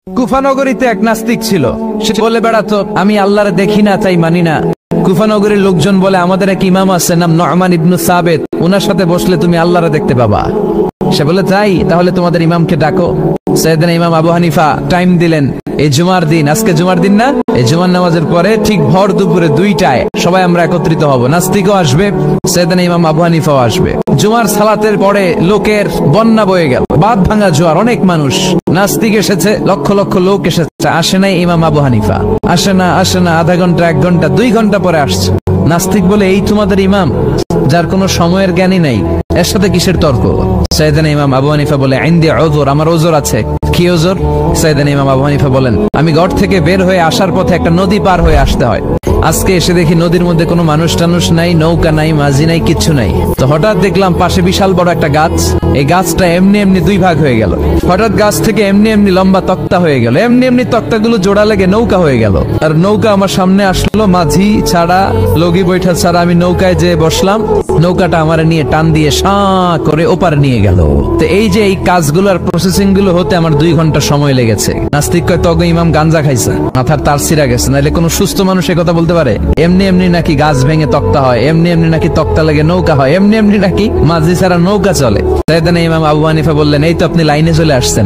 কুফা নগরীতে এক নাস্তিক ছিল। সে বলে বেড়াতো, আমি আল্লাহরে দেখি না তাই মানি না। কুফা নগরীর লোকজন বলে, আমাদের এক ইমাম আছে নাম নু'মান ইবনে সাবিত, ওনার সাথে বসলে তুমি আল্লাহরে দেখতে পাবা। সে বলে, তাই তাহলে তোমাদের ইমামকে ডাকো। সাইয়েদনা ইমাম আবু হানিফা টাইম দিলেন, এই জুমার দিন, আজকে জুমার দিন না, এই জুমার নামাজের পরে ঠিক ভর দুপুরে 2টায় সবাই আমরা একত্রিত হব। নাস্তিকও আসবে, সাইয়েদনা ইমাম আবু হানিফাও আসবে। জুমার সালাতের পরে লোকের বন্যা বয়ে গেল, বাঁধ ভাঙা জোয়ার, অনেক মানুষ। নাস্তিক এসেছে, লক্ষ লক্ষ লোক এসেছে, আসে নাই ইমাম আবু হানিফা। আসে না আধা ঘন্টা, 1 ঘন্টা, 2 ঘন্টা পরে আসছে। নাস্তিক বলে, এই তোমাদের ইমাম যার কোনো সময়ের জ্ঞানই নাই, এর সাথে কিসের তর্ক? সাইয়েদনা ইমাম আবু হানিফা বলে, ইনদি উযর, আমার ওজর আছে। কি ওজর? সাইয়েদনা ইমাম আবু হানিফা বলেন, আমি ঘর থেকে বের হয়ে আসার পথে একটা নদী পার হয়ে আসতে হয়। আজকে এসে দেখি নদীর মধ্যে কোনো মানুষ টানুষ নাই, নৌকা নাই, মাঝি নাই, কিচ্ছু নাই। তো হঠাৎ দেখলাম পাশে বিশাল বড় একটা গাছ। এই গাছটা এমনি এমনি 2 ভাগ হয়ে গেল। হঠাৎ গাছ থেকে এমনি এমনি লম্বা তক্তা হয়ে গেল। এমনি এমনি তক্তাগুলো জোড়া লেগে নৌকা হয়ে গেল। আর নৌকা আমার সামনে আসলো, মাঝি ছাড়া, লগি বৈঠা ছাড়া। আমি নৌকায় যেয়ে বসলাম, নৌকাটা আমার নিয়ে টান দিয়ে সাঁ করে ওপারে নিয়ে গেল। তো এই যে এই কাজগুলো আর প্রসেসিং গুলো হতে আমার 2 ঘন্টা সময় লেগেছে। নাস্তিক কয়, তগ ইমাম গাঞ্জা খাইছে, মাথার তার ছিঁড়া গেছে, নাহলে কোনো সুস্থ মানুষ কথা বলতে পারে? এমনি এমনি নাকি গাছ ভেঙে তক্তা হয়, এমনি এমনি নাকি তক্তা লেগে নৌকা হয়, এমনি এমনি নাকি মাঝি ছাড়া নৌকা চলে। সাইয়েদনা ইমাম আবু হানিফা বললেন, এই তো আপনি লাইনে চলে আসছেন।